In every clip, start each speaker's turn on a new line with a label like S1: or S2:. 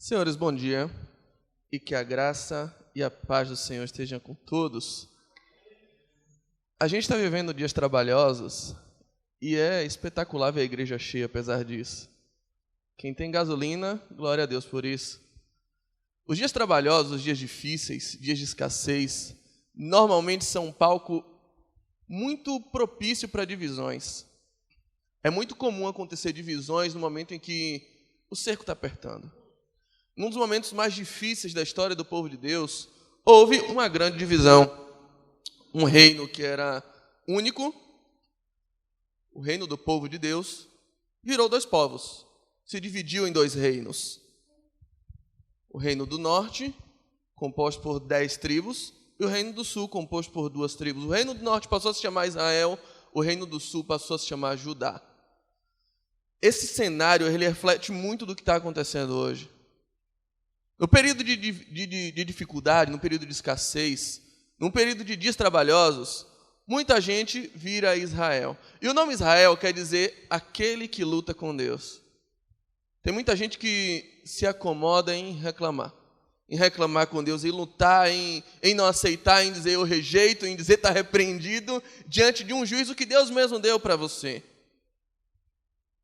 S1: Senhores, bom dia, e que a graça e a paz do Senhor estejam com todos. A gente está vivendo dias trabalhosos e é espetacular ver a igreja cheia apesar disso. Quem tem gasolina, glória a Deus por isso. Os dias trabalhosos, os dias difíceis, dias de escassez, normalmente são um palco muito propício para divisões. É muito comum acontecer divisões no momento em que o cerco está apertando. Num dos momentos mais difíceis da história do povo de Deus, houve uma grande divisão. Um reino que era único, o reino do povo de Deus, virou dois povos, se dividiu em dois reinos. O reino do norte, composto por 10 tribos, e o reino do sul, composto por 2 tribos. O reino do norte passou a se chamar Israel, o reino do sul passou a se chamar Judá. Esse cenário ele reflete muito do que está acontecendo hoje. No período de dificuldade, no período de escassez, num período de dias trabalhosos, muita gente vira Israel. E o nome Israel quer dizer aquele que luta com Deus. Tem muita gente que se acomoda em reclamar com Deus, em lutar, em não aceitar, em dizer eu rejeito, em dizer está repreendido, diante de um juízo que Deus mesmo deu para você.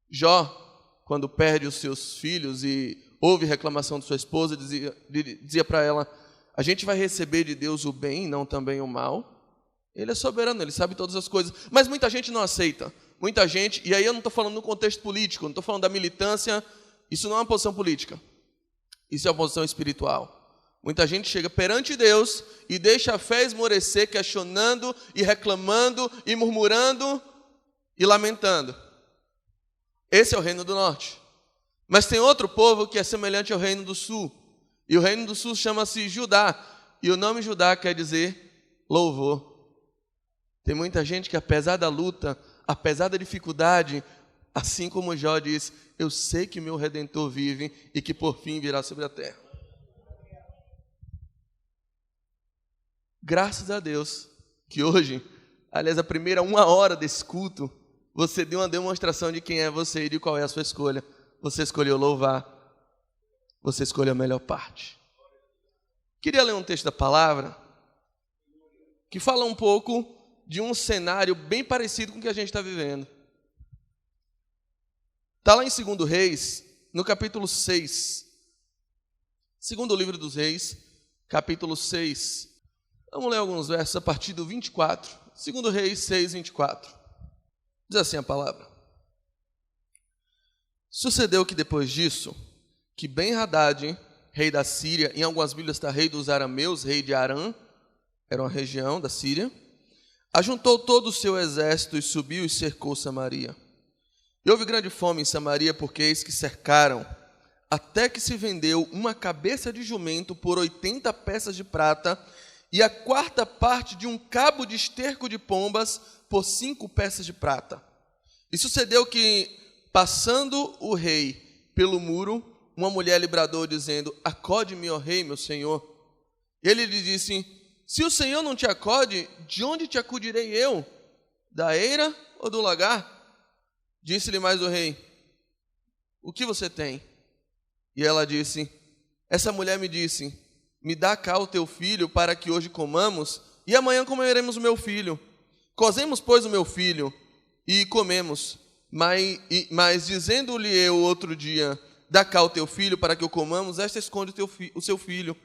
S1: Jó, quando perde os seus filhos e ouve reclamação de sua esposa, dizia para ela, a gente vai receber de Deus o bem, não também o mal. Ele é soberano, ele sabe todas as coisas. Mas muita gente não aceita. Muita gente, e aí eu não estou falando no contexto político, não estou falando da militância, isso não é uma posição política. Isso é uma posição espiritual. Muita gente chega perante Deus e deixa a fé esmorecer, questionando e reclamando e murmurando e lamentando. Esse é o reino do norte. Mas tem outro povo que é semelhante ao reino do sul. E o reino do sul chama-se Judá. E o nome Judá quer dizer louvor. Tem muita gente que, apesar da luta, apesar da dificuldade, assim como Jó diz, eu sei que meu Redentor vive e que por fim virá sobre a terra. Graças a Deus que hoje, aliás, a primeira 1 hora desse culto, você deu uma demonstração de quem é você e de qual é a sua escolha. Você escolheu louvar, você escolheu a melhor parte. Queria ler um texto da palavra que fala um pouco de um cenário bem parecido com o que a gente está vivendo. Está lá em 2 Reis, no capítulo 6. Segundo livro dos Reis, capítulo 6. Vamos ler alguns versos a partir do 24. 2 Reis 6, 24. Diz assim a palavra. Sucedeu que depois disso, que Ben-Hadad, rei da Síria, em algumas bíblias está rei dos arameus, rei de Arã, era uma região da Síria, ajuntou todo o seu exército e subiu e cercou Samaria. E houve grande fome em Samaria, porque eis que cercaram, até que se vendeu uma cabeça de jumento por 80 peças de prata e a 4ª parte de um cabo de esterco de pombas por 5 peças de prata. E sucedeu que, passando o rei pelo muro, uma mulher lhe bradou, dizendo, acode-me, ó rei, meu senhor. Ele lhe disse, se o Senhor não te acode, de onde te acudirei eu? Da eira ou do lagar? Disse-lhe mais o rei, o que você tem? E ela disse, essa mulher me disse, me dá cá o teu filho para que hoje comamos, e amanhã comeremos o meu filho. Cozemos, pois, o meu filho, e comemos. Mas dizendo-lhe eu outro dia, dá cá o teu filho para que o comamos, esta esconde o seu filho.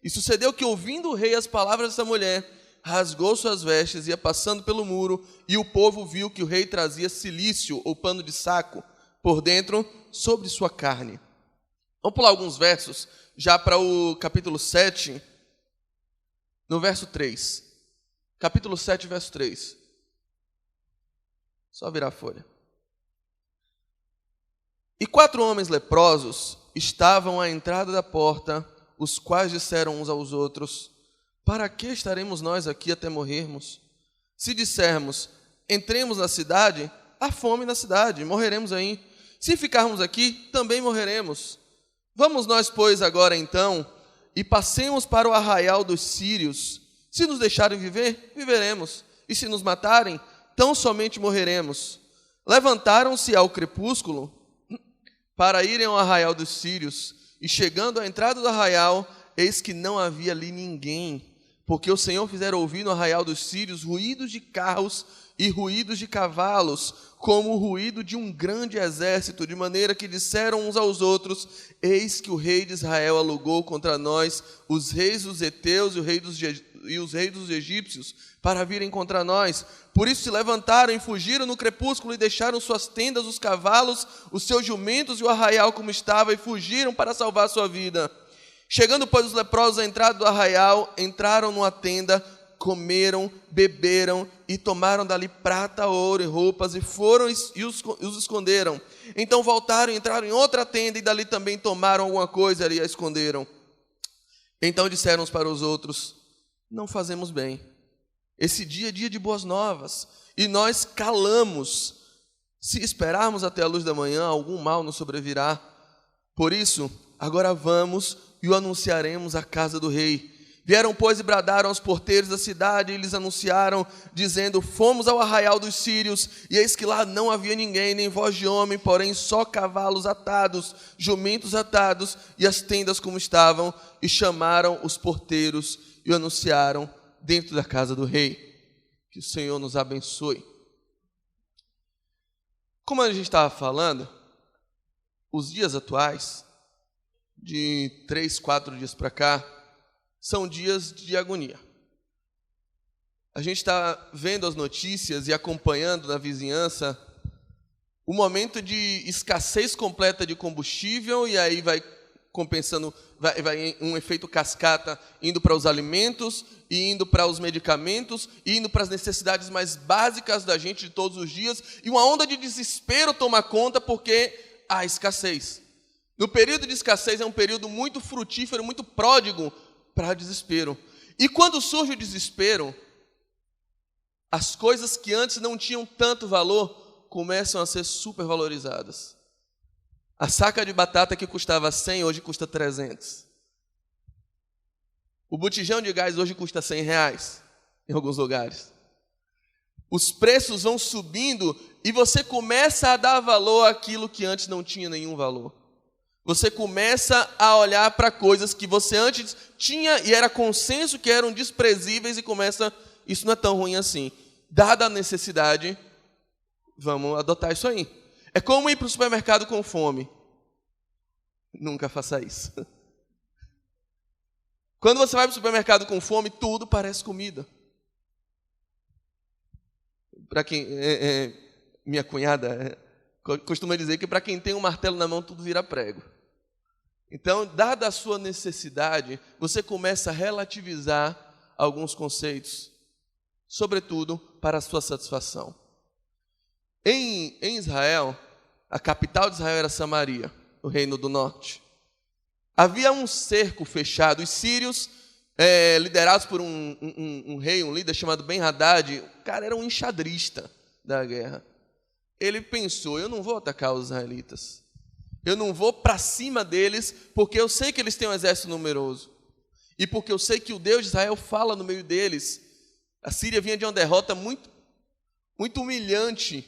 S1: E sucedeu que, ouvindo o rei as palavras dessa mulher, rasgou suas vestes, ia passando pelo muro, e o povo viu que o rei trazia cilício, ou pano de saco, por dentro, sobre sua carne. Vamos pular alguns versos, já para o capítulo 7, no verso 3. Capítulo 7, verso 3. Só virar a folha. E 4 homens leprosos estavam à entrada da porta, os quais disseram uns aos outros, para que estaremos nós aqui até morrermos? Se dissermos, entremos na cidade, há fome na cidade, morreremos aí. Se ficarmos aqui, também morreremos. Vamos nós, pois, agora então, e passemos para o arraial dos sírios. Se nos deixarem viver, viveremos. E se nos matarem, tão somente morreremos. Levantaram-se ao crepúsculo para irem ao arraial dos sírios, E chegando à entrada do arraial, eis que não havia ali ninguém, porque o Senhor fizera ouvir no arraial dos sírios ruídos de carros e ruídos de cavalos, como o ruído de um grande exército, de maneira que disseram uns aos outros: eis que o rei de Israel alugou contra nós os reis dos heteus e os reis dos egípcios para virem contra nós. Por isso se levantaram e fugiram no crepúsculo e deixaram suas tendas, os cavalos, os seus jumentos e o arraial como estava, e fugiram para salvar sua vida. Chegando, pois, os leprosos à entrada do arraial, entraram numa tenda, comeram, beberam e tomaram dali prata, ouro e roupas, e foram e os esconderam. Então voltaram e entraram em outra tenda, e dali também tomaram alguma coisa e a esconderam. Então disseram uns para os outros: não fazemos bem. Esse dia é dia de boas novas, e nós calamos. Se esperarmos até a luz da manhã, algum mal nos sobrevirá. Por isso, agora vamos e o anunciaremos à casa do rei. Vieram, pois, e bradaram aos porteiros da cidade, e lhes anunciaram, dizendo: fomos ao arraial dos sírios, e eis que lá não havia ninguém, nem voz de homem, porém só cavalos atados, jumentos atados, e as tendas como estavam. E chamaram os porteiros e o anunciaram dentro da casa do rei. Que o Senhor nos abençoe. Como a gente estava falando, os dias atuais, de 3, 4 dias para cá, são dias de agonia. A gente está vendo as notícias e acompanhando na vizinhança o momento de escassez completa de combustível, e aí vai compensando, vai um efeito cascata indo para os alimentos, e indo para os medicamentos, e indo para as necessidades mais básicas da gente de todos os dias, e uma onda de desespero toma conta porque há escassez. No período de escassez é um período muito frutífero, muito pródigo para desespero. E quando surge o desespero, as coisas que antes não tinham tanto valor começam a ser supervalorizadas. A saca de batata que custava 100, hoje custa 300. O botijão de gás hoje custa R$100 em alguns lugares. Os preços vão subindo e você começa a dar valor àquilo que antes não tinha nenhum valor. Você começa a olhar para coisas que você antes tinha e era consenso que eram desprezíveis, e começa: isso não é tão ruim assim. Dada a necessidade, vamos adotar isso aí. É como ir para o supermercado com fome. Nunca faça isso. Quando você vai para o supermercado com fome, tudo parece comida. Para quem minha cunhada costuma dizer que para quem tem um martelo na mão, tudo vira prego. Então, dada a sua necessidade, você começa a relativizar alguns conceitos, sobretudo para a sua satisfação. Em Israel, a capital de Israel era Samaria, no Reino do Norte. Havia um cerco fechado. Os sírios, liderados por um rei, um líder chamado Ben-Hadad, o cara era um enxadrista da guerra. Ele pensou: eu não vou atacar os israelitas. Eu não vou para cima deles, porque eu sei que eles têm um exército numeroso. E porque eu sei que o Deus de Israel fala no meio deles. A Síria vinha de uma derrota muito, muito humilhante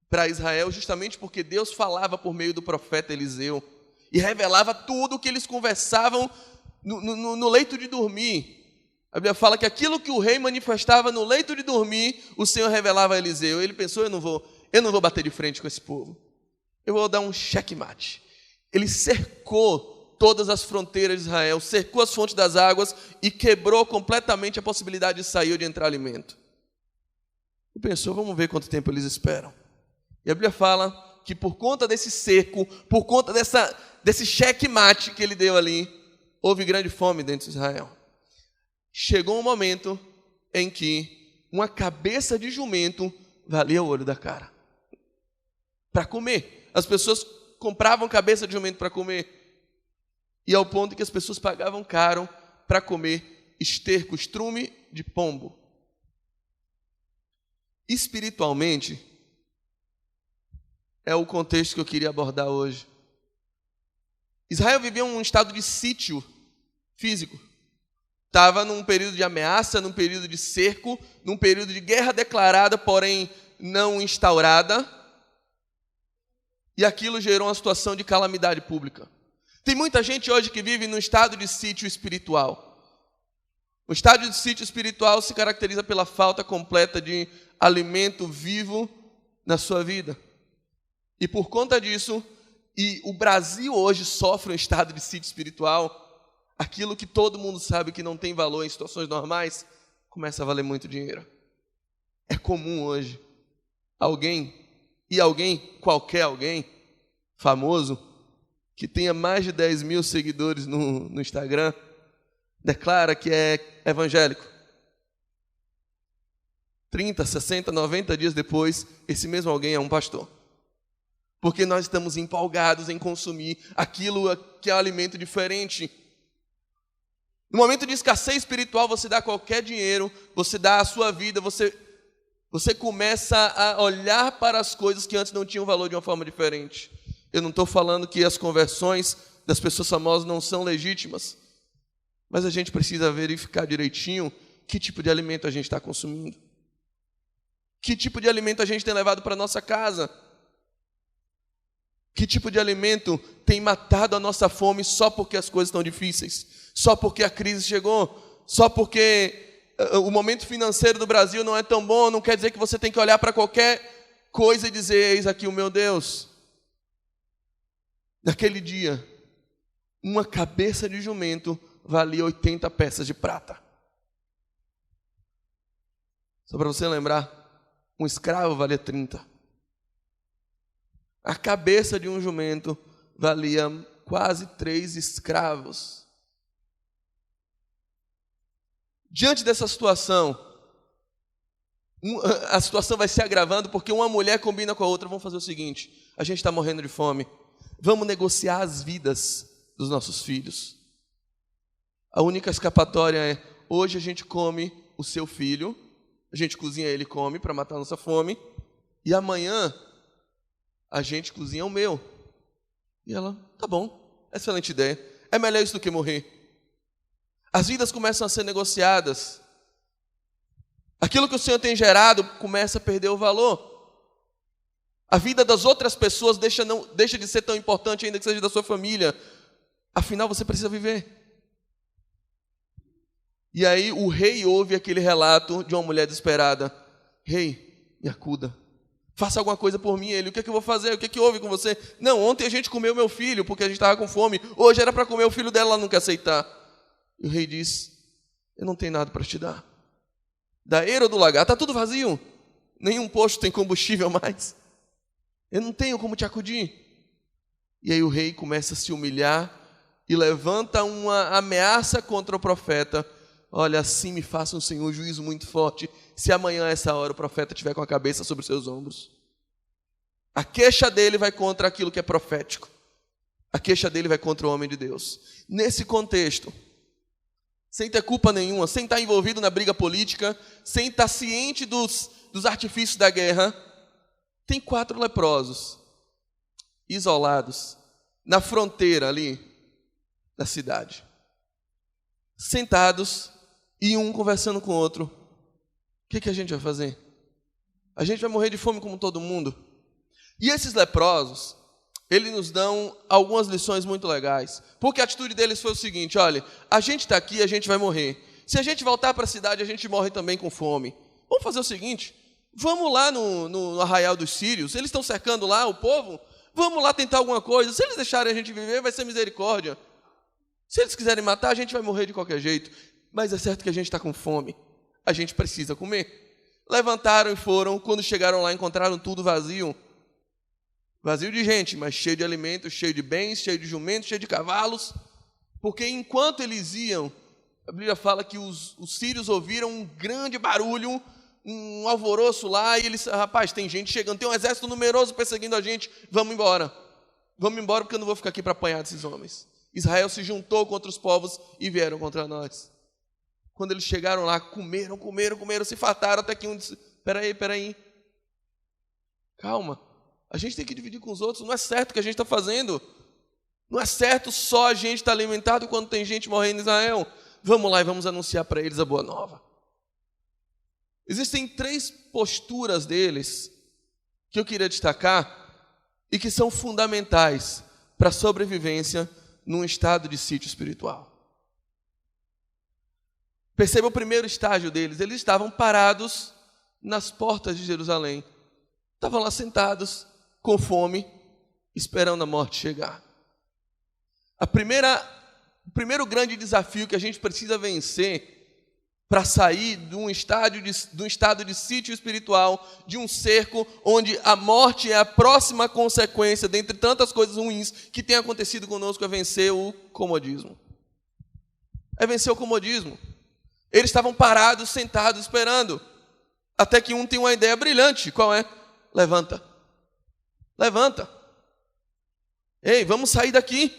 S1: para Israel, justamente porque Deus falava por meio do profeta Eliseu e revelava tudo o que eles conversavam no leito de dormir. A Bíblia fala que aquilo que o rei manifestava no leito de dormir, o Senhor revelava a Eliseu. Ele pensou: eu não vou bater de frente com esse povo. Eu vou dar um checkmate. Ele cercou todas as fronteiras de Israel, cercou as fontes das águas e quebrou completamente a possibilidade de sair ou de entrar alimento. Ele pensou: vamos ver quanto tempo eles esperam. E a Bíblia fala que por conta desse cerco, por conta desse checkmate que ele deu ali, houve grande fome dentro de Israel. Chegou um momento em que uma cabeça de jumento valia o olho da cara. Para comer. As pessoas compravam cabeça de jumento para comer. E ao ponto que as pessoas pagavam caro para comer esterco, estrume de pombo. Espiritualmente, é o contexto que eu queria abordar hoje. Israel vivia um estado de sítio físico. Estava num período de ameaça, num período de cerco, num período de guerra declarada, porém não instaurada. E aquilo gerou uma situação de calamidade pública. Tem muita gente hoje que vive num estado de sítio espiritual. O estado de sítio espiritual se caracteriza pela falta completa de alimento vivo na sua vida. E por conta disso, e o Brasil hoje sofre um estado de sítio espiritual, aquilo que todo mundo sabe que não tem valor em situações normais, começa a valer muito dinheiro. É comum hoje qualquer alguém, famoso, que tenha mais de 10 mil seguidores no Instagram, declara que é evangélico. 30, 60, 90 dias depois, esse mesmo alguém é um pastor. Porque nós estamos empolgados em consumir aquilo que é um alimento diferente. No momento de escassez espiritual, você dá qualquer dinheiro, você dá a sua vida, você começa a olhar para as coisas que antes não tinham valor de uma forma diferente. Eu não estou falando que as conversões das pessoas famosas não são legítimas, mas a gente precisa verificar direitinho que tipo de alimento a gente está consumindo. Que tipo de alimento a gente tem levado para a nossa casa. Que tipo de alimento tem matado a nossa fome só porque as coisas estão difíceis, só porque a crise chegou, só porque o momento financeiro do Brasil não é tão bom, não quer dizer que você tem que olhar para qualquer coisa e dizer, eis aqui o meu Deus. Naquele dia, uma cabeça de jumento valia 80 peças de prata. Só para você lembrar, um escravo valia 30. A cabeça de um jumento valia quase 3 escravos. Diante dessa situação, a situação vai se agravando porque uma mulher combina com a outra. Vamos fazer o seguinte, a gente está morrendo de fome. Vamos negociar as vidas dos nossos filhos. A única escapatória é, hoje a gente come o seu filho, a gente cozinha ele e come para matar a nossa fome, e amanhã a gente cozinha o meu. E ela, tá bom, excelente ideia. É melhor isso do que morrer. As vidas começam a ser negociadas. Aquilo que o Senhor tem gerado começa a perder o valor. A vida das outras pessoas deixa de ser tão importante, ainda que seja da sua família. Afinal, você precisa viver. E aí o rei ouve aquele relato de uma mulher desesperada. Rei, me acuda. Faça alguma coisa por mim. Ele, o que é que eu vou fazer? O que é que houve com você? Não, ontem a gente comeu meu filho, porque a gente estava com fome. Hoje era para comer o filho dela, ela não quer aceitar. E o rei diz, eu não tenho nada para te dar. Da eira ou do lagar? Está tudo vazio. Nenhum posto tem combustível mais. Eu não tenho como te acudir. E aí o rei começa a se humilhar e levanta uma ameaça contra o profeta. Olha, assim me faça um Senhor juízo muito forte, se amanhã a essa hora o profeta estiver com a cabeça sobre os seus ombros. A queixa dele vai contra aquilo que é profético. A queixa dele vai contra o homem de Deus. Nesse contexto, sem ter culpa nenhuma, sem estar envolvido na briga política, sem estar ciente dos artifícios da guerra, tem 4 leprosos, isolados, na fronteira ali da cidade, sentados e um conversando com o outro. O que a gente vai fazer? A gente vai morrer de fome como todo mundo. E esses leprosos, eles nos dão algumas lições muito legais, porque a atitude deles foi o seguinte, olha, a gente está aqui, a gente vai morrer. Se a gente voltar para a cidade, a gente morre também com fome. Vamos fazer o seguinte, vamos lá no arraial dos sírios, eles estão cercando lá o povo, vamos lá tentar alguma coisa. Se eles deixarem a gente viver, vai ser misericórdia. Se eles quiserem matar, a gente vai morrer de qualquer jeito. Mas é certo que a gente está com fome, a gente precisa comer. Levantaram e foram, quando chegaram lá, encontraram tudo vazio. Vazio de gente, mas cheio de alimentos, cheio de bens, cheio de jumentos, cheio de cavalos. Porque enquanto eles iam, a Bíblia fala que os sírios ouviram um grande barulho, um alvoroço lá, e eles, rapaz, tem gente chegando, tem um exército numeroso perseguindo a gente, vamos embora. Vamos embora porque eu não vou ficar aqui para apanhar desses homens. Israel se juntou contra os povos e vieram contra nós. Quando eles chegaram lá, comeram, se fartaram, até que um disse, peraí, calma. A gente tem que dividir com os outros, não é certo o que a gente está fazendo. Não é certo só a gente estar alimentado quando tem gente morrendo em Israel. Vamos lá e vamos anunciar para eles a boa nova. Existem 3 posturas deles que eu queria destacar e que são fundamentais para a sobrevivência num estado de sítio espiritual. Perceba o primeiro estágio deles. Eles estavam parados nas portas de Jerusalém. Estavam lá sentados, com fome, esperando a morte chegar. O primeiro grande desafio que a gente precisa vencer para sair de um estado de sítio espiritual, de um cerco onde a morte é a próxima consequência, dentre tantas coisas ruins que tem acontecido conosco, é vencer o comodismo. É vencer o comodismo. Eles estavam parados, sentados, esperando, até que um tem uma ideia brilhante. Qual é? Levanta. Levanta. Ei, vamos sair daqui.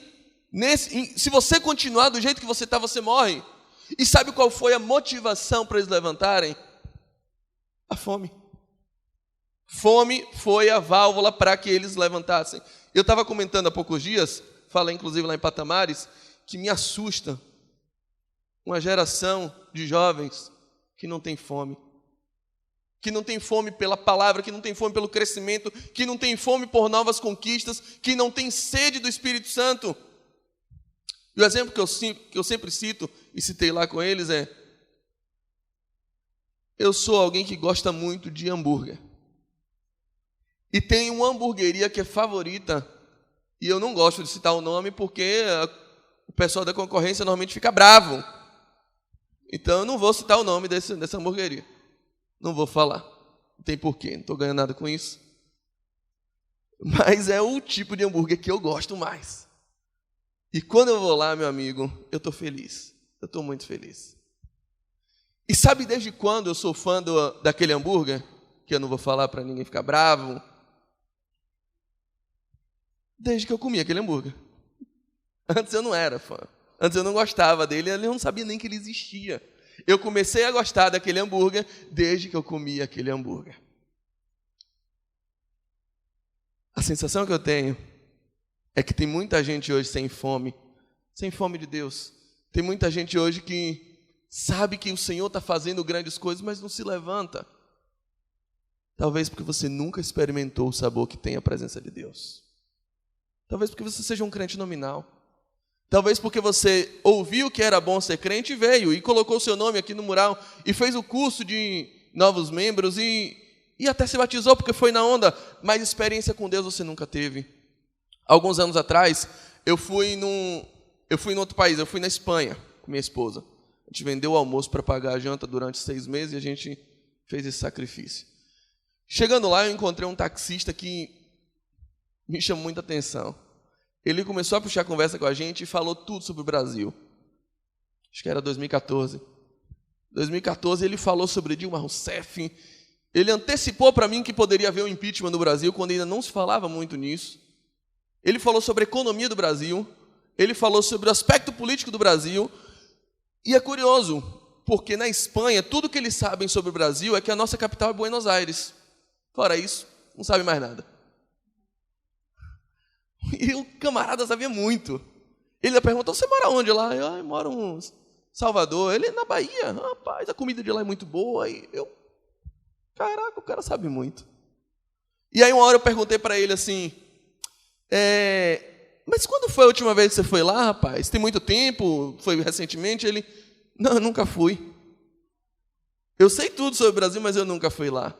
S1: Se você continuar do jeito que você está, você morre. E sabe qual foi a motivação para eles levantarem? A fome. Fome foi a válvula para que eles levantassem. Eu estava comentando há poucos dias, falei inclusive lá em Patamares, que me assusta uma geração de jovens que não tem fome. Que não tem fome pela palavra, que não tem fome pelo crescimento, que não tem fome por novas conquistas, que não tem sede do Espírito Santo. E o exemplo que eu sempre cito, e citei lá com eles, é: eu sou alguém que gosta muito de hambúrguer. E tem uma hamburgueria que é favorita, e eu não gosto de citar o nome, porque o pessoal da concorrência normalmente fica bravo. Então eu não vou citar o nome dessa hamburgueria. Não vou falar. Não tem porquê, não estou ganhando nada com isso. Mas é o tipo de hambúrguer que eu gosto mais. E quando eu vou lá, meu amigo, eu estou feliz. Eu estou muito feliz. E sabe desde quando eu sou fã daquele hambúrguer? Que eu não vou falar para ninguém ficar bravo. Desde que eu comi aquele hambúrguer. Antes eu não era fã. Antes eu não gostava dele, eu não sabia nem que ele existia. Eu comecei a gostar daquele hambúrguer desde que eu comi aquele hambúrguer. A sensação que eu tenho é que tem muita gente hoje sem fome de Deus. Tem muita gente hoje que sabe que o Senhor está fazendo grandes coisas, mas não se levanta. Talvez porque você nunca experimentou o sabor que tem a presença de Deus. Talvez porque você seja um crente nominal. Talvez porque você ouviu que era bom ser crente e veio e colocou o seu nome aqui no mural e fez o curso de novos membros e até se batizou porque foi na onda, mas experiência com Deus você nunca teve. Alguns anos atrás, eu fui em outro país, eu fui na Espanha com minha esposa. A gente vendeu o almoço para pagar a janta durante 6 meses e a gente fez esse sacrifício. Chegando lá, eu encontrei um taxista que me chamou muita atenção. Ele começou a puxar conversa com a gente e falou tudo sobre o Brasil. Acho que era 2014. 2014 ele falou sobre Dilma Rousseff. Ele antecipou para mim que poderia haver um impeachment no Brasil, quando ainda não se falava muito nisso. Ele falou sobre a economia do Brasil. Ele falou sobre o aspecto político do Brasil. E é curioso, porque na Espanha, tudo que eles sabem sobre o Brasil é que a nossa capital é Buenos Aires. Fora isso, não sabe mais nada. E o camarada sabia muito. Ele perguntou: você mora onde lá? Eu moro em Salvador. Ele: na Bahia. Rapaz, a comida de lá é muito boa. E caraca, o cara sabe muito. E aí uma hora eu perguntei para ele assim: mas quando foi a última vez que você foi lá, rapaz? Tem muito tempo? Foi recentemente? Ele: não, eu nunca fui. Eu sei tudo sobre o Brasil, mas eu nunca fui lá.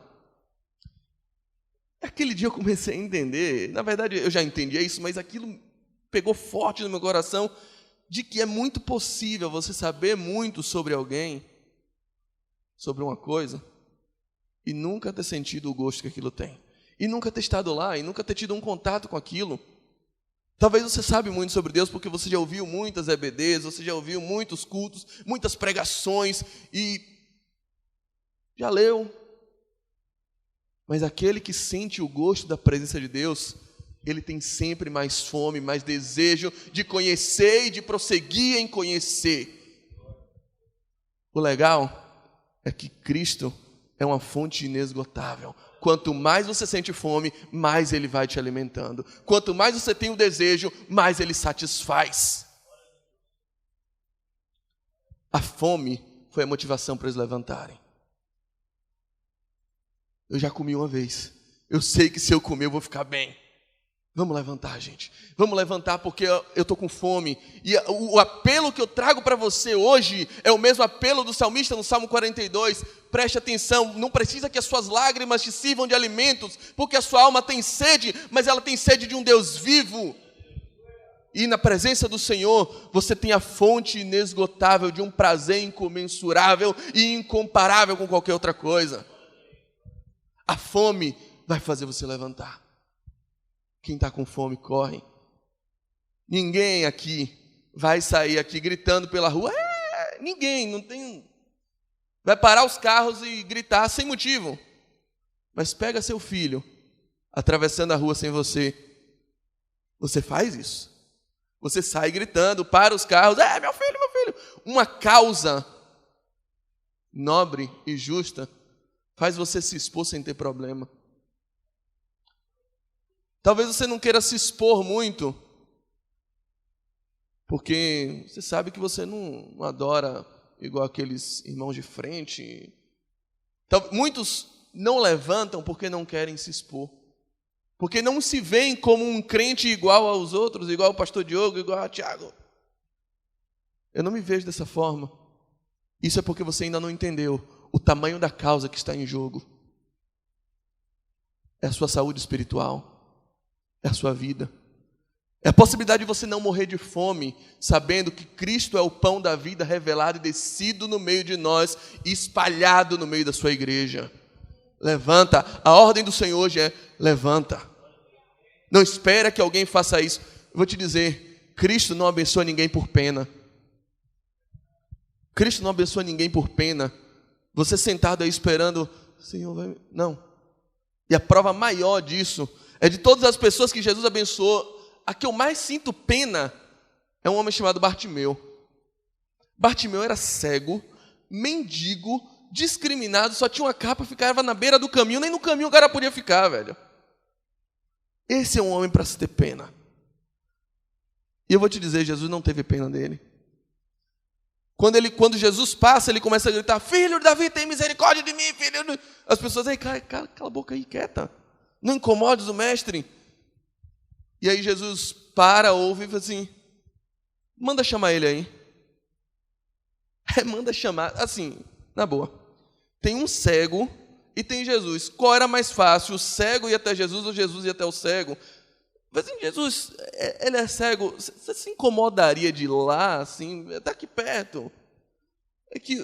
S1: Aquele dia eu comecei a entender, na verdade eu já entendia isso, mas aquilo pegou forte no meu coração, de que é muito possível você saber muito sobre alguém, sobre uma coisa, e nunca ter sentido o gosto que aquilo tem. E nunca ter estado lá, e nunca ter tido um contato com aquilo. Talvez você sabe muito sobre Deus porque você já ouviu muitas EBDs, você já ouviu muitos cultos, muitas pregações, e já leu. Mas aquele que sente o gosto da presença de Deus, ele tem sempre mais fome, mais desejo de conhecer e de prosseguir em conhecer. O legal é que Cristo é uma fonte inesgotável. Quanto mais você sente fome, mais Ele vai te alimentando. Quanto mais você tem o desejo, mais Ele satisfaz. A fome foi a motivação para eles levantarem. Eu já comi uma vez. Eu sei que se eu comer eu vou ficar bem. Vamos levantar, gente. Vamos levantar porque eu estou com fome. E o apelo que eu trago para você hoje é o mesmo apelo do salmista no Salmo 42. Preste atenção, não precisa que as suas lágrimas te sirvam de alimentos, porque a sua alma tem sede, mas ela tem sede de um Deus vivo. E na presença do Senhor, você tem a fonte inesgotável de um prazer incomensurável e incomparável com qualquer outra coisa. A fome vai fazer você levantar. Quem está com fome, corre. Ninguém aqui vai sair aqui gritando pela rua. Ninguém, não tem... Vai parar os carros e gritar sem motivo. Mas pega seu filho, atravessando a rua sem você. Você faz isso. Você sai gritando, para os carros. Meu filho, meu filho. Uma causa nobre e justa faz você se expor sem ter problema. Talvez você não queira se expor muito, porque você sabe que você não adora igual aqueles irmãos de frente. Então, muitos não levantam porque não querem se expor, porque não se veem como um crente igual aos outros, igual ao pastor Diogo, igual a Tiago. Eu não me vejo dessa forma. Isso é porque você ainda não entendeu o tamanho da causa que está em jogo. É a sua saúde espiritual. É a sua vida. É a possibilidade de você não morrer de fome, sabendo que Cristo é o pão da vida revelado e descido no meio de nós e espalhado no meio da sua igreja. Levanta. A ordem do Senhor hoje é: levanta. Não espera que alguém faça isso. Eu vou te dizer, Cristo não abençoa ninguém por pena. Cristo não abençoa ninguém por pena. Você sentado aí esperando, Senhor vai... Não. E a prova maior disso é de todas as pessoas que Jesus abençoou, a que eu mais sinto pena é um homem chamado Bartimeu. Bartimeu era cego, mendigo, discriminado, só tinha uma capa, ficava na beira do caminho, nem no caminho o cara podia ficar, velho. Esse é um homem para se ter pena. E eu vou te dizer, Jesus não teve pena dele. Quando Jesus passa, ele começa a gritar: filho de Davi, tem misericórdia de mim, filho. As pessoas, cala a boca aí, quieta. Não incomodes o mestre. E aí Jesus para, ouve e fala assim: manda chamar ele aí. Manda chamar, assim, na boa. Tem um cego e tem Jesus. Qual era mais fácil? O cego ir até Jesus ou Jesus ir até o cego? Mas assim, Jesus, ele é cego, você se incomodaria de ir lá, assim, até aqui perto? É que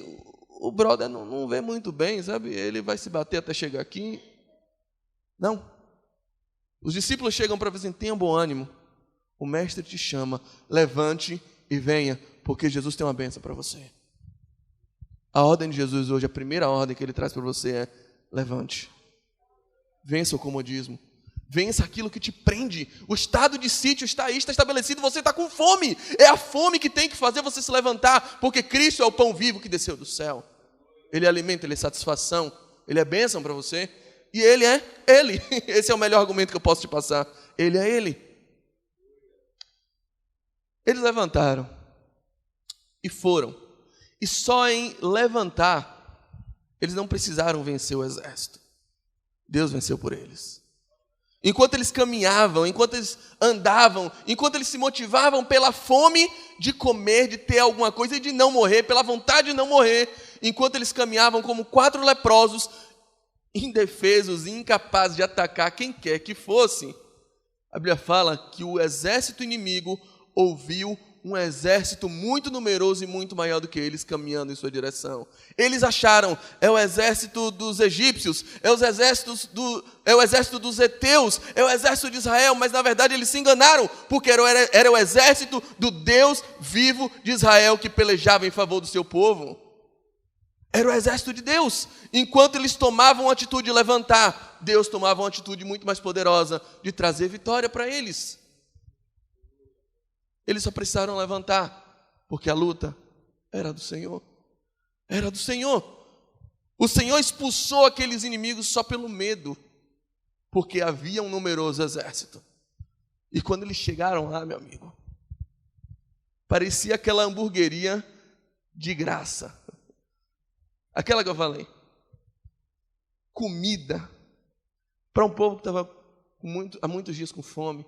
S1: o brother não vê muito bem, sabe? Ele vai se bater até chegar aqui. Não. Os discípulos chegam para dizer assim: tenha bom ânimo, o mestre te chama, levante e venha, porque Jesus tem uma bênção para você. A ordem de Jesus hoje, a primeira ordem que ele traz para você é: levante. Vença o comodismo. Vença aquilo que te prende. O estado de sítio está aí, está estabelecido, você está com fome. É a fome que tem que fazer você se levantar, porque Cristo é o pão vivo que desceu do céu. Ele é alimento, Ele é satisfação, Ele é bênção para você. E Ele é Ele. Esse é o melhor argumento que eu posso te passar. Ele é Ele. Eles levantaram e foram. E só em levantar, eles não precisaram vencer o exército. Deus venceu por eles. Enquanto eles caminhavam, enquanto eles andavam, enquanto eles se motivavam pela fome de comer, de ter alguma coisa e de não morrer, pela vontade de não morrer, enquanto eles caminhavam como 4 leprosos, indefesos e incapazes de atacar quem quer que fosse, a Bíblia fala que o exército inimigo ouviu um exército muito numeroso e muito maior do que eles caminhando em sua direção. Eles acharam: é o exército dos egípcios, é o exército dos heteus, é o exército de Israel, mas na verdade eles se enganaram, porque era o exército do Deus vivo de Israel que pelejava em favor do seu povo. Era o exército de Deus. Enquanto eles tomavam a atitude de levantar, Deus tomava uma atitude muito mais poderosa de trazer vitória para eles. Eles só precisaram levantar, porque a luta era do Senhor. Era do Senhor. O Senhor expulsou aqueles inimigos só pelo medo, porque havia um numeroso exército. E quando eles chegaram lá, meu amigo, parecia aquela hamburgueria de graça. Aquela que eu falei. Comida para um povo que estava há muitos dias com fome.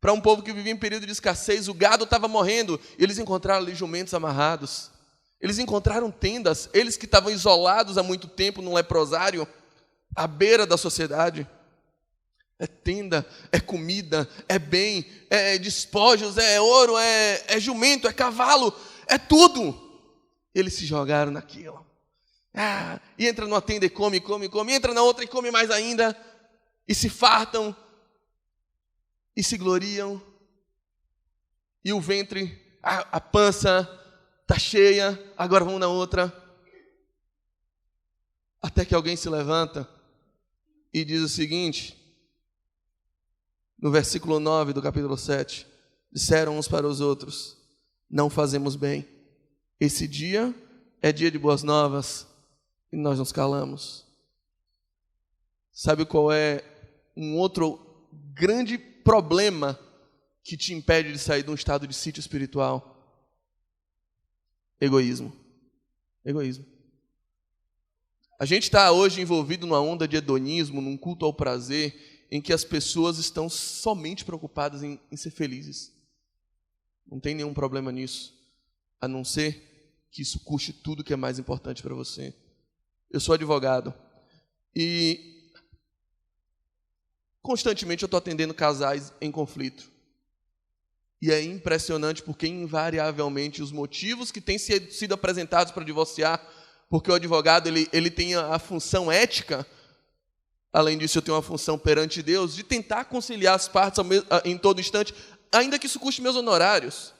S1: Para um povo que vivia em período de escassez, o gado estava morrendo, e eles encontraram ali jumentos amarrados. Eles encontraram tendas, eles que estavam isolados há muito tempo num leprosário, à beira da sociedade. É tenda, é comida, é bem, é despojos, é ouro, é jumento, é cavalo, é tudo. Eles se jogaram naquilo. E entra numa tenda e come, entra na outra e come mais ainda, e se fartam, e se gloriam, e o ventre, a pança está cheia, agora vamos na outra. Até que alguém se levanta e diz o seguinte, no versículo 9 do capítulo 7, disseram uns para os outros, não fazemos bem, esse dia é dia de boas novas, e nós nos calamos. Sabe qual é um outro grande problema que te impede de sair de um estado de sítio espiritual? Egoísmo. Egoísmo. A gente está hoje envolvido numa onda de hedonismo, num culto ao prazer, em que as pessoas estão somente preocupadas em ser felizes. Não tem nenhum problema nisso, a não ser que isso custe tudo que é mais importante para você. Eu sou advogado e constantemente eu estou atendendo casais em conflito. E é impressionante porque invariavelmente os motivos que têm sido apresentados para divorciar, porque o advogado ele tem a função ética, além disso eu tenho uma função perante Deus, de tentar conciliar as partes em todo instante, ainda que isso custe meus honorários.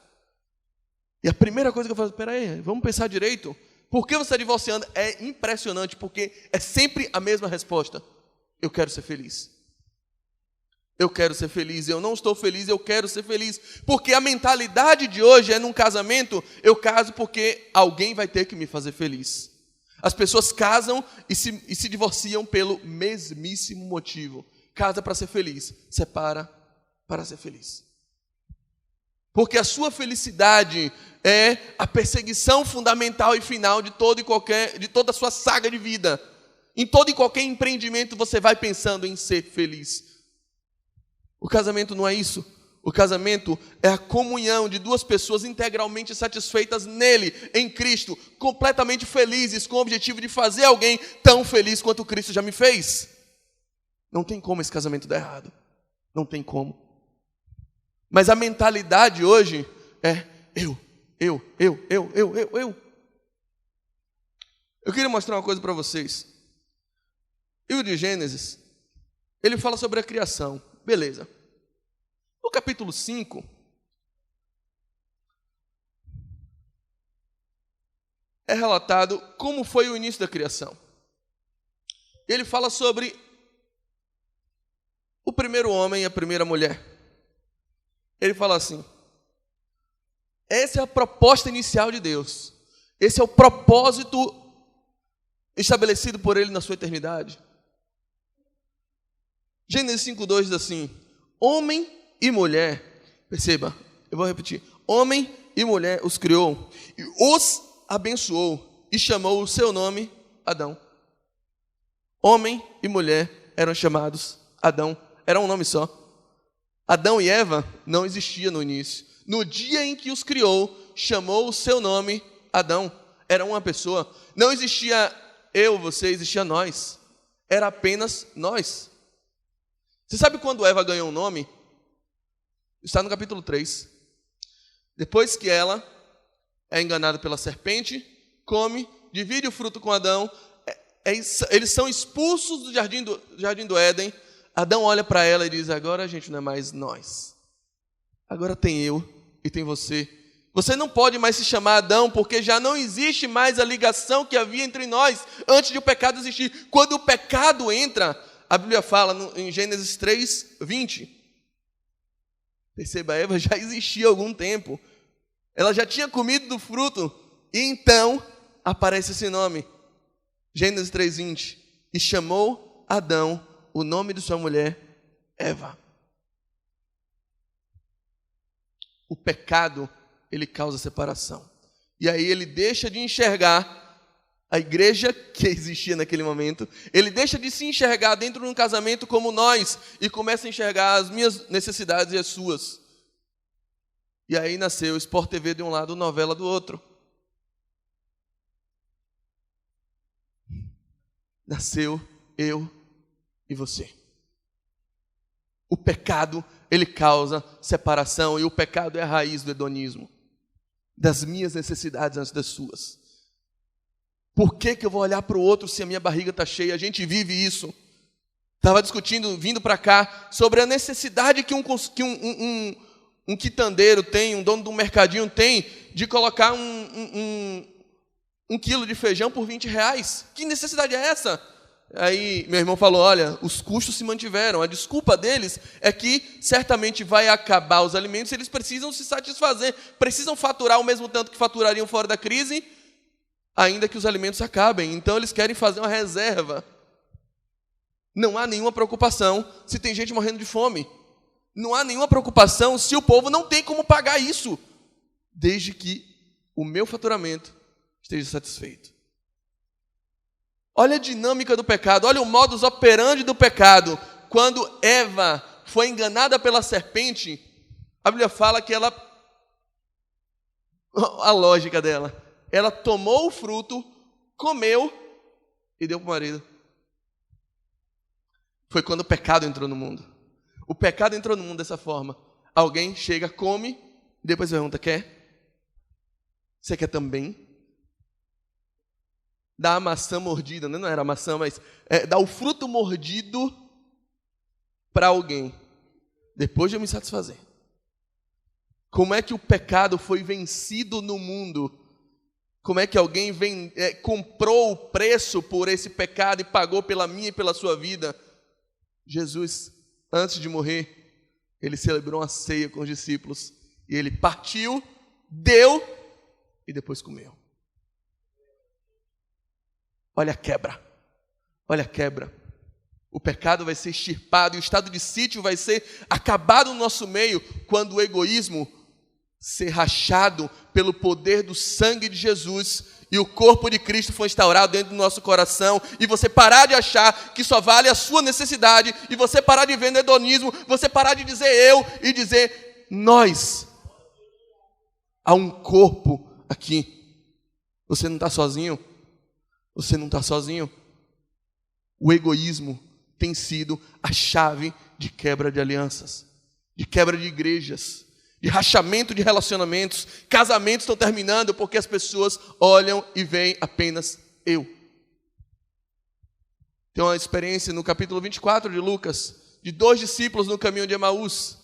S1: E a primeira coisa que eu falo, espera aí, vamos pensar direito. Por que você está divorciando? É impressionante, porque é sempre a mesma resposta. Eu quero ser feliz. Eu quero ser feliz. Eu não estou feliz, eu quero ser feliz. Porque a mentalidade de hoje é, num casamento, eu caso porque alguém vai ter que me fazer feliz. As pessoas casam e se divorciam pelo mesmíssimo motivo. Casa para ser feliz, separa para ser feliz. Porque a sua felicidade é a perseguição fundamental e final de toda a sua saga de vida. Em todo e qualquer empreendimento você vai pensando em ser feliz. O casamento não é isso. O casamento é a comunhão de duas pessoas integralmente satisfeitas nele, em Cristo, completamente felizes, com o objetivo de fazer alguém tão feliz quanto Cristo já me fez. Não tem como esse casamento dar errado. Não tem como. Mas a mentalidade hoje é eu. Eu queria mostrar uma coisa para vocês. O livro de Gênesis, ele fala sobre a criação. Beleza. No capítulo 5, é relatado como foi o início da criação. Ele fala sobre o primeiro homem e a primeira mulher. Ele fala assim, essa é a proposta inicial de Deus. Esse é o propósito estabelecido por Ele na sua eternidade. Gênesis 5:2 diz assim, homem e mulher, perceba, eu vou repetir, homem e mulher os criou, e os abençoou, e chamou o seu nome Adão. Homem e mulher eram chamados Adão, era um nome só. Adão e Eva não existia no início. No dia em que os criou, chamou o seu nome Adão. Era uma pessoa. Não existia eu, você, existia nós. Era apenas nós. Você sabe quando Eva ganhou um nome? Está no capítulo 3. Depois que ela é enganada pela serpente, come, divide o fruto com Adão, eles são expulsos do jardim do Éden. Adão olha para ela e diz, agora a gente não é mais nós. Agora tem eu e tem você. Você não pode mais se chamar Adão, porque já não existe mais a ligação que havia entre nós antes de o pecado existir. Quando o pecado entra, a Bíblia fala em Gênesis 3:20. Perceba, Eva já existia há algum tempo. Ela já tinha comido do fruto. E então aparece esse nome. Gênesis 3:20. E chamou Adão o nome de sua mulher, Eva. O pecado, ele causa separação. E aí ele deixa de enxergar a igreja que existia naquele momento, ele deixa de se enxergar dentro de um casamento como nós e começa a enxergar as minhas necessidades e as suas. E aí nasceu Sport TV de um lado, novela do outro. Nasceu eu e você. O pecado, ele causa separação, e o pecado é a raiz do hedonismo, das minhas necessidades antes das suas. Por que eu vou olhar para o outro se a minha barriga está cheia? A gente vive isso. Estava discutindo, vindo para cá, sobre a necessidade que um quitandeiro tem, um dono de um mercadinho tem, de colocar um quilo de feijão por R$20. Que necessidade é essa? Aí meu irmão falou, olha, os custos se mantiveram. A desculpa deles é que certamente vai acabar os alimentos, eles precisam se satisfazer, precisam faturar o mesmo tanto que faturariam fora da crise, ainda que os alimentos acabem. Então eles querem fazer uma reserva. Não há nenhuma preocupação se tem gente morrendo de fome. Não há nenhuma preocupação se o povo não tem como pagar isso, desde que o meu faturamento esteja satisfeito. Olha a dinâmica do pecado, olha o modus operandi do pecado. Quando Eva foi enganada pela serpente, a Bíblia fala que ela, a lógica dela, ela tomou o fruto, comeu e deu para o marido. Foi quando o pecado entrou no mundo. O pecado entrou no mundo dessa forma. Alguém chega, come, e depois pergunta, quer? Você quer também? Dá a maçã mordida, não era a maçã, mas dá o fruto mordido para alguém, depois de eu me satisfazer. Como é que o pecado foi vencido no mundo? Como é que alguém comprou o preço por esse pecado e pagou pela minha e pela sua vida? Jesus, antes de morrer, ele celebrou uma ceia com os discípulos, e ele partiu, deu e depois comeu. Olha a quebra, olha a quebra. O pecado vai ser extirpado e o estado de sítio vai ser acabado no nosso meio quando o egoísmo ser rachado pelo poder do sangue de Jesus e o corpo de Cristo for instaurado dentro do nosso coração, e você parar de achar que só vale a sua necessidade, e você parar de ver no hedonismo, você parar de dizer eu e dizer nós. Há um corpo aqui. Você não está sozinho. Você não está sozinho. O egoísmo tem sido a chave de quebra de alianças, de quebra de igrejas, de rachamento de relacionamentos. Casamentos estão terminando porque as pessoas olham e veem apenas eu. Tem uma experiência no capítulo 24 de Lucas, de 2 discípulos no caminho de Emaús,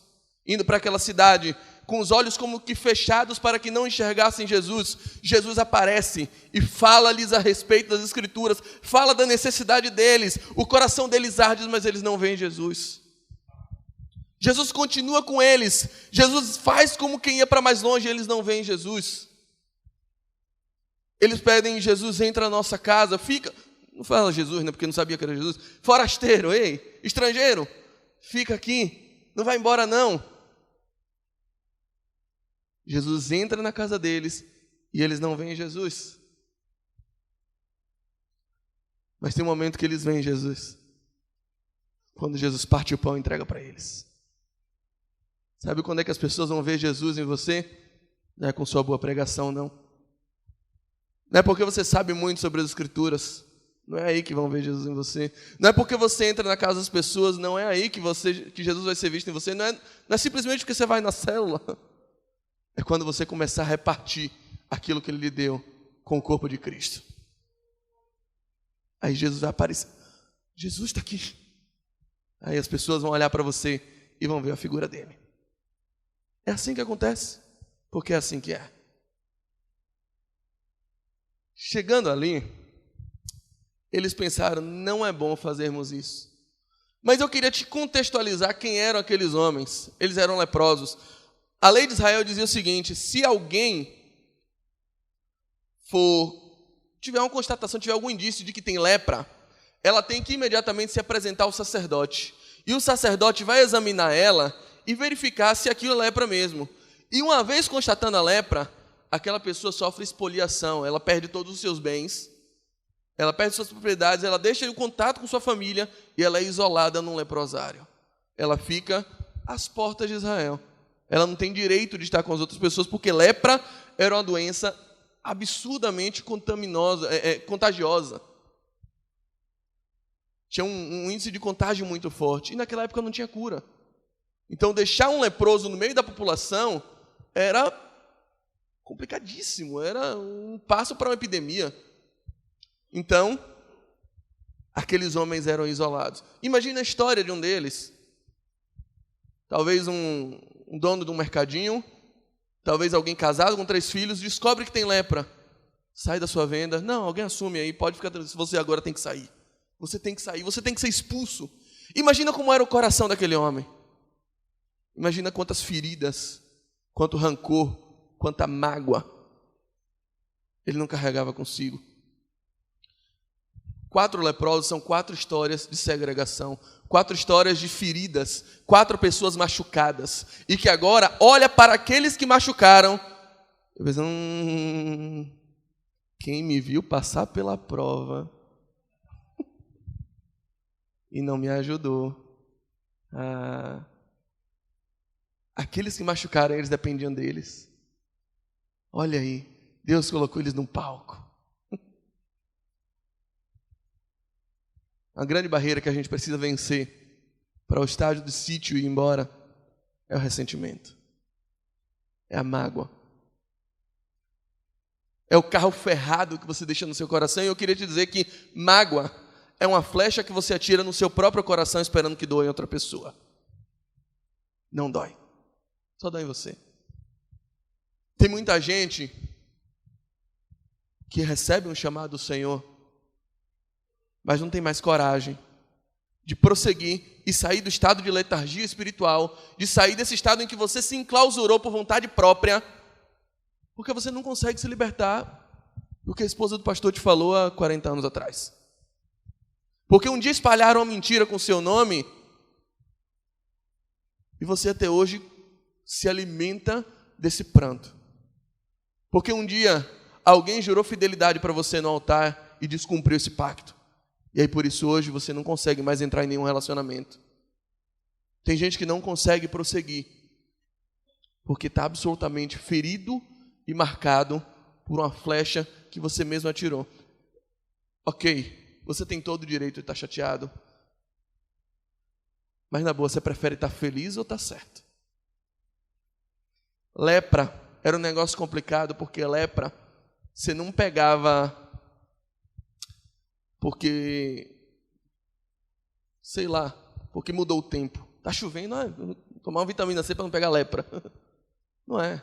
S1: indo para aquela cidade, com os olhos como que fechados para que não enxergassem Jesus. Jesus aparece e fala-lhes a respeito das Escrituras, fala da necessidade deles, o coração deles arde, mas eles não veem Jesus. Jesus continua com eles, Jesus faz como quem ia para mais longe, eles não veem Jesus. Eles pedem, Jesus entra na nossa casa, fica, não fala Jesus, né, porque não sabia que era Jesus, forasteiro, ei, estrangeiro, fica aqui, não vai embora não. Jesus entra na casa deles e eles não veem Jesus. Mas tem um momento que eles veem Jesus, quando Jesus parte o pão e entrega para eles. Sabe quando é que as pessoas vão ver Jesus em você? Não é com sua boa pregação, não. Não é porque você sabe muito sobre as Escrituras, não é aí que vão ver Jesus em você. Não é porque você entra na casa das pessoas, não é aí que Jesus vai ser visto em você. Não é simplesmente porque você vai na célula. É quando você começar a repartir aquilo que Ele lhe deu com o corpo de Cristo. Aí Jesus vai aparecer. Jesus está aqui. Aí as pessoas vão olhar para você e vão ver a figura dele. É assim que acontece, porque é assim que é. Chegando ali, eles pensaram, não é bom fazermos isso. Mas eu queria te contextualizar quem eram aqueles homens. Eles eram leprosos. A lei de Israel dizia o seguinte: se alguém tiver uma constatação, tiver algum indício de que tem lepra, ela tem que imediatamente se apresentar ao sacerdote. E o sacerdote vai examinar ela e verificar se aquilo é lepra mesmo. E uma vez constatando a lepra, aquela pessoa sofre expoliação, ela perde todos os seus bens ela perde suas propriedades, ela deixa o contato com sua família e ela é isolada num leprosário. Ela fica às portas de Israel. Ela não tem direito de estar com as outras pessoas, porque lepra era uma doença absurdamente contagiosa. Tinha um índice de contágio muito forte. E naquela época não tinha cura. Então, deixar um leproso no meio da população era complicadíssimo. Era um passo para uma epidemia. Então, aqueles homens eram isolados. Imagina a história de um deles. Talvez um dono de um mercadinho, talvez alguém casado com 3 filhos, descobre que tem lepra. Sai da sua venda. Não, alguém assume aí, pode ficar tranquilo. Você agora tem que sair. Você tem que sair, você tem que ser expulso. Imagina como era o coração daquele homem. Imagina quantas feridas, quanto rancor, quanta mágoa ele não carregava consigo. 4 leprosos são 4 histórias de segregação, 4 histórias de feridas, 4 pessoas machucadas, e que agora olha para aqueles que machucaram e pensa, quem me viu passar pela prova e não me ajudou. Aqueles que machucaram, eles dependiam deles. Olha aí, Deus colocou eles num palco. A grande barreira que a gente precisa vencer para o estágio do sítio ir embora é o ressentimento. É a mágoa. É o carro ferrado que você deixa no seu coração. E eu queria te dizer que mágoa é uma flecha que você atira no seu próprio coração esperando que doa em outra pessoa. Não dói. Só dói em você. Tem muita gente que recebe um chamado do Senhor, mas não tem mais coragem de prosseguir e sair do estado de letargia espiritual, de sair desse estado em que você se enclausurou por vontade própria, porque você não consegue se libertar do que a esposa do pastor te falou há 40 anos atrás. Porque um dia espalharam uma mentira com o seu nome e você até hoje se alimenta desse pranto. Porque um dia alguém jurou fidelidade para você no altar e descumpriu esse pacto. E aí por isso hoje você não consegue mais entrar em nenhum relacionamento. Tem gente que não consegue prosseguir porque está absolutamente ferido e marcado por uma flecha que você mesmo atirou. Ok, você tem todo o direito de estar chateado, mas na boa, você prefere estar feliz ou estar certo? Lepra era um negócio complicado, porque lepra você não pegava porque, sei lá, porque mudou o tempo. Está chovendo, vou tomar uma vitamina C para não pegar lepra. Não é.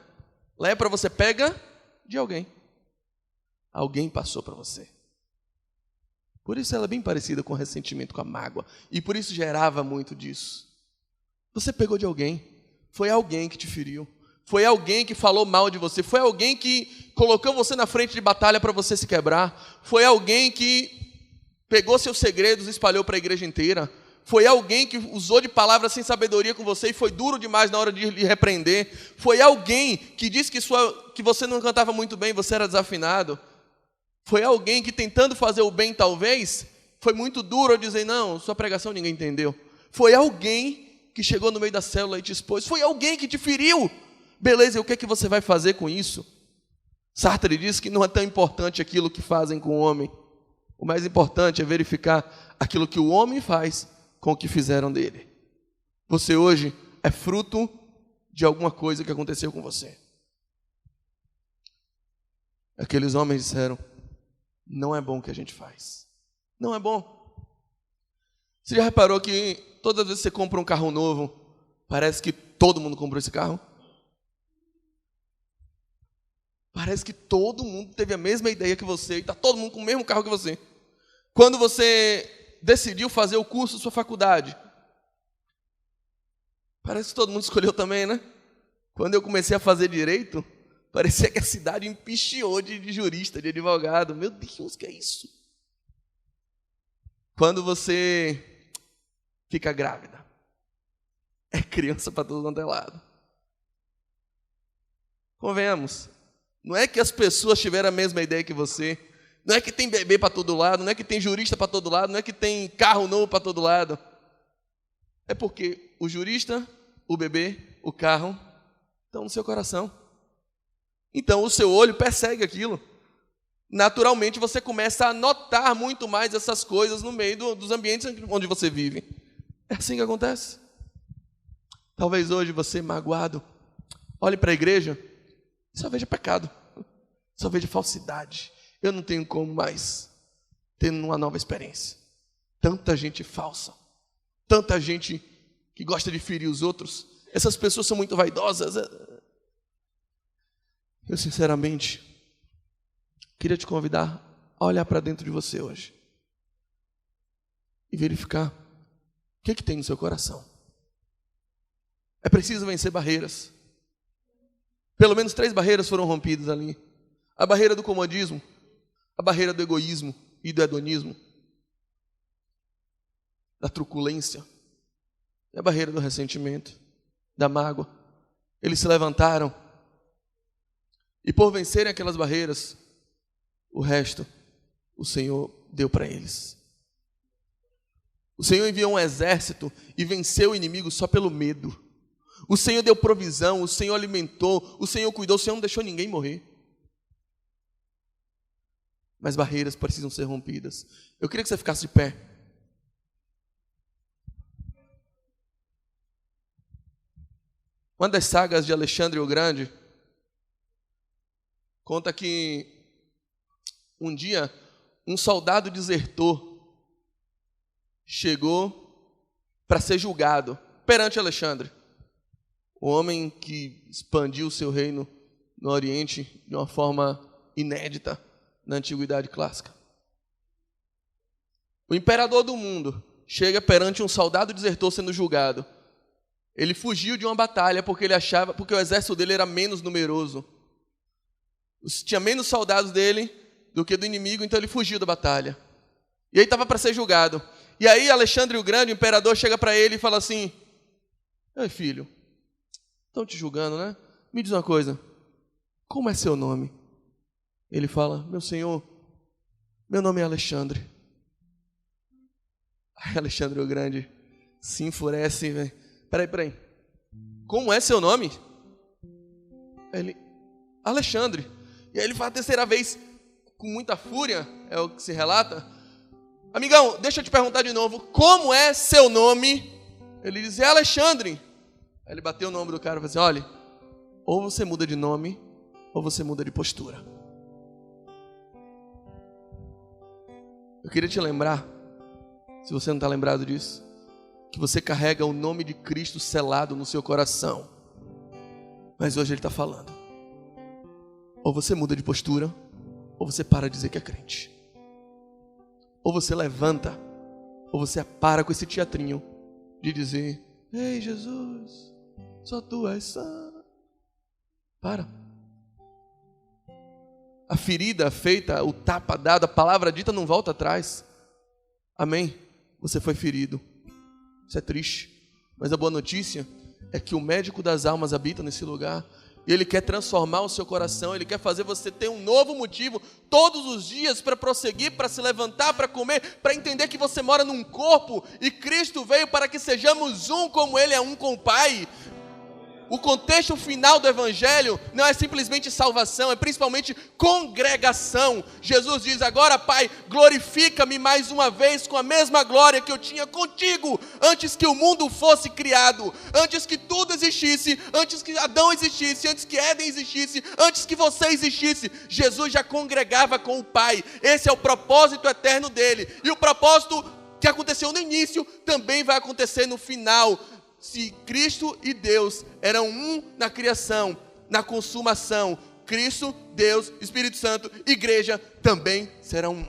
S1: Lepra você pega de alguém. Alguém passou para você. Por isso ela é bem parecida com o ressentimento, com a mágoa. E por isso gerava muito disso. Você pegou de alguém. Foi alguém que te feriu. Foi alguém que falou mal de você. Foi alguém que colocou você na frente de batalha para você se quebrar. Foi alguém que pegou seus segredos e espalhou para a igreja inteira. Foi alguém que usou de palavras sem sabedoria com você e foi duro demais na hora de lhe repreender. Foi alguém que disse que você não cantava muito bem, você era desafinado. Foi alguém que, tentando fazer o bem, talvez, foi muito duro ao dizer, não, sua pregação ninguém entendeu. Foi alguém que chegou no meio da célula e te expôs. Foi alguém que te feriu. Beleza, e o que é que você vai fazer com isso? Sartre diz que não é tão importante aquilo que fazem com o homem. O mais importante é verificar aquilo que o homem faz com o que fizeram dele. Você hoje é fruto de alguma coisa que aconteceu com você. Aqueles homens disseram, não é bom o que a gente faz. Não é bom. Você já reparou que todas as vezes que você compra um carro novo, parece que todo mundo comprou esse carro? Parece que todo mundo teve a mesma ideia que você e está todo mundo com o mesmo carro que você. Quando você decidiu fazer o curso da sua faculdade, parece que todo mundo escolheu também, né? Quando eu comecei a fazer direito, parecia que a cidade empicheou de jurista, de advogado. Meu Deus, que é isso? Quando você fica grávida, é criança para todo quanto é lado. Convenhamos. Não é que as pessoas tiveram a mesma ideia que você, Não é que tem bebê para todo lado, não é que tem jurista para todo lado, não é que tem carro novo para todo lado. É porque o jurista, o bebê, o carro estão no seu coração. Então o seu olho persegue aquilo. Naturalmente você começa a notar muito mais essas coisas no meio dos ambientes onde você vive. É assim que acontece. Talvez hoje você, magoado, olhe para a igreja e só veja pecado, só veja falsidade. Eu não tenho como mais ter uma nova experiência. Tanta gente falsa, tanta gente que gosta de ferir os outros. Essas pessoas são muito vaidosas. Eu sinceramente queria te convidar a olhar para dentro de você hoje e verificar o que tem no seu coração. É preciso vencer barreiras. Pelo menos 3 barreiras foram rompidas ali. A barreira do comodismo, a barreira do egoísmo e do hedonismo, da truculência, e a barreira do ressentimento, da mágoa. Eles se levantaram e por vencerem aquelas barreiras, o resto o Senhor deu para eles. O Senhor enviou um exército e venceu o inimigo só pelo medo. O Senhor deu provisão, o Senhor alimentou, o Senhor cuidou, o Senhor não deixou ninguém morrer. Mas barreiras precisam ser rompidas. Eu queria que você ficasse de pé. Uma das sagas de Alexandre o Grande conta que um dia um soldado desertor chegou para ser julgado perante Alexandre, o homem que expandiu o seu reino no Oriente de uma forma inédita na Antiguidade Clássica. O imperador do mundo chega perante um soldado desertor sendo julgado. Ele fugiu de uma batalha porque o exército dele era menos numeroso. Tinha menos soldados dele do que do inimigo, então ele fugiu da batalha. E aí estava para ser julgado. E aí Alexandre o Grande, o imperador, chega para ele e fala assim: ei, filho, estão te julgando, né? Me diz uma coisa, como é seu nome? Ele fala: meu senhor, meu nome é Alexandre. Aí Alexandre o Grande se enfurece, velho. Peraí. Como é seu nome? Ele: Alexandre. E aí ele fala a terceira vez, com muita fúria, é o que se relata: amigão, deixa eu te perguntar de novo, como é seu nome? Ele diz: é Alexandre. Aí ele bateu no ombro do cara e falou assim: olha, ou você muda de nome, ou você muda de postura. Eu queria te lembrar, se você não está lembrado disso, que você carrega o nome de Cristo selado no seu coração. Mas hoje Ele está falando: ou você muda de postura, ou você para de dizer que é crente. Ou você levanta, ou você para com esse teatrinho de dizer: ei Jesus, só Tu és santo. Para. A ferida feita, o tapa dado, a palavra dita não volta atrás. Amém? Você foi ferido. Isso é triste. Mas a boa notícia é que o médico das almas habita nesse lugar. E Ele quer transformar o seu coração. Ele quer fazer você ter um novo motivo todos os dias para prosseguir, para se levantar, para comer, para entender que você mora num corpo e Cristo veio para que sejamos um como Ele é um com o Pai. O contexto final do Evangelho não é simplesmente salvação, é principalmente congregação. Jesus diz: agora, Pai, glorifica-me mais uma vez com a mesma glória que eu tinha contigo antes que o mundo fosse criado, antes que tudo existisse, antes que Adão existisse, antes que Éden existisse, antes que você existisse. Jesus já congregava com o Pai. Esse é o propósito eterno dele. E o propósito que aconteceu no início também vai acontecer no final. Se Cristo e Deus eram um na criação, na consumação, Cristo, Deus, Espírito Santo, Igreja também serão um.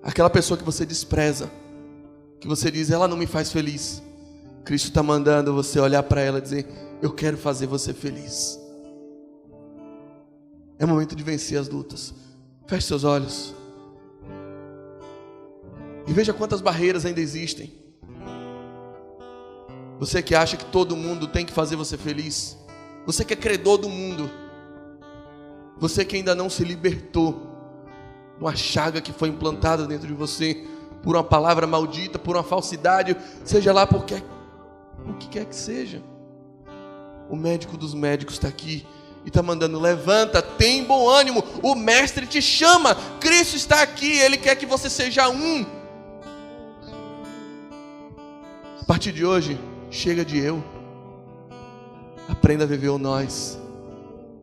S1: Aquela pessoa que você despreza, que você diz: ela não me faz feliz, Cristo está mandando você olhar para ela e dizer: eu quero fazer você feliz. É momento de vencer as lutas. Feche seus olhos e veja quantas barreiras ainda existem. Você que acha que todo mundo tem que fazer você feliz, você que é credor do mundo, Você que ainda não se libertou de uma chaga que foi implantada dentro de você, por uma palavra maldita, por uma falsidade, seja lá o que quer que seja. O médico dos médicos está aqui e está mandando: levanta, tem bom ânimo, o mestre te chama, Cristo está aqui, Ele quer que você seja um. A partir de hoje, chega de eu. Aprenda a viver o nós.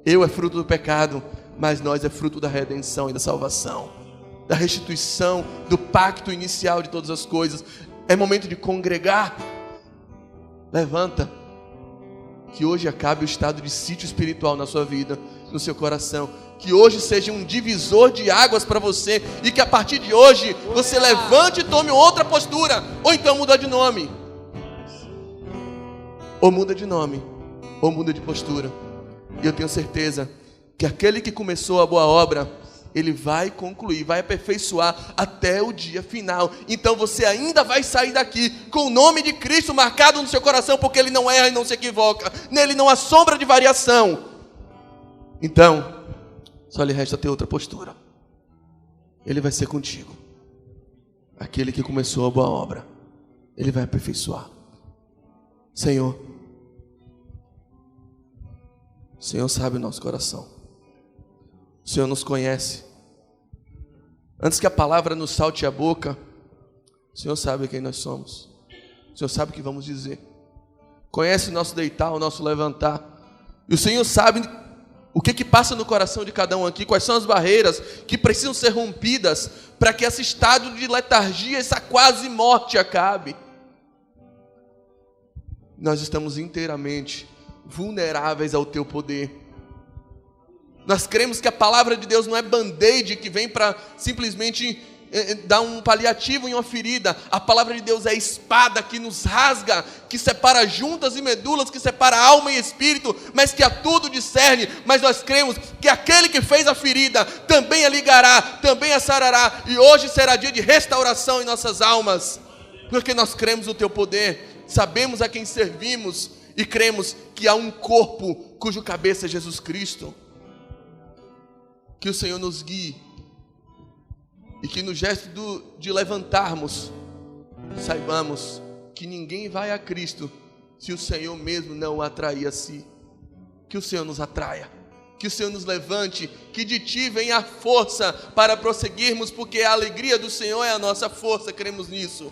S1: Eu é fruto do pecado, mas nós é fruto da redenção e da salvação, da restituição, do pacto inicial de todas as coisas. É momento de congregar. Levanta. Que hoje acabe o estado de sítio espiritual na sua vida, no seu coração. Que hoje seja um divisor de águas para você, e que a partir de hoje você levante e tome outra postura, ou então muda de nome. Ou muda de nome, ou muda de postura. E eu tenho certeza que aquele que começou a boa obra, Ele vai concluir, vai aperfeiçoar até o dia final. Então você ainda vai sair daqui com o nome de Cristo marcado no seu coração, porque Ele não erra e não se equivoca. Nele não há sombra de variação. Então, só lhe resta ter outra postura. Ele vai ser contigo. Aquele que começou a boa obra, Ele vai aperfeiçoar. Senhor, o Senhor sabe o nosso coração. O Senhor nos conhece. Antes que a palavra nos salte a boca, o Senhor sabe quem nós somos. O Senhor sabe o que vamos dizer. Conhece o nosso deitar, o nosso levantar. E o Senhor sabe o que passa no coração de cada um aqui, quais são as barreiras que precisam ser rompidas para que esse estado de letargia, essa quase morte acabe. Nós estamos inteiramente vulneráveis ao Teu poder. Nós cremos que a palavra de Deus não é band-aid que vem para simplesmente dar um paliativo em uma ferida. A palavra de Deus é espada que nos rasga, que separa juntas e medulas, que separa alma e espírito, mas que a tudo discerne. Mas nós cremos que aquele que fez a ferida também a ligará, também a sarará, e hoje será dia de restauração em nossas almas, porque nós cremos no Teu poder, sabemos a quem servimos e cremos que há um corpo cujo cabeça é Jesus Cristo. Que o Senhor nos guie e que no gesto de levantarmos, saibamos que ninguém vai a Cristo se o Senhor mesmo não o atrair a si. Que o Senhor nos atraia, que o Senhor nos levante, que de Ti venha a força para prosseguirmos, porque a alegria do Senhor é a nossa força, cremos nisso.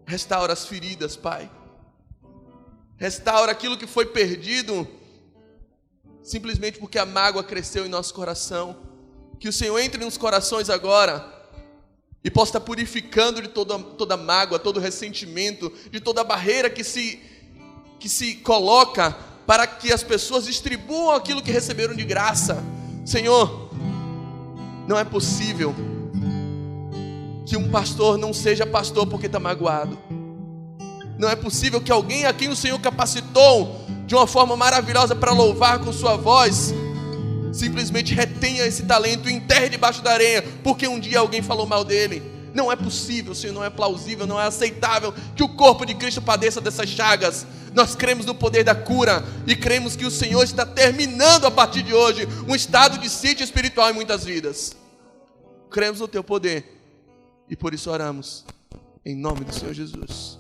S1: Restaura as feridas, Pai. Restaura aquilo que foi perdido simplesmente porque a mágoa cresceu em nosso coração. Que o Senhor entre nos corações agora e possa estar purificando de toda mágoa, todo ressentimento, de toda barreira que se coloca para que as pessoas distribuam aquilo que receberam de graça. Senhor, não é possível que um pastor não seja pastor porque está magoado. Não é possível que alguém a quem o Senhor capacitou de uma forma maravilhosa para louvar com sua voz, simplesmente retenha esse talento e enterre debaixo da areia, porque um dia alguém falou mal dele. Não é possível, Senhor, não é plausível, não é aceitável que o corpo de Cristo padeça dessas chagas. Nós cremos no poder da cura e cremos que o Senhor está terminando a partir de hoje um estado de sítio espiritual em muitas vidas. Cremos no Teu poder e por isso oramos em nome do Senhor Jesus.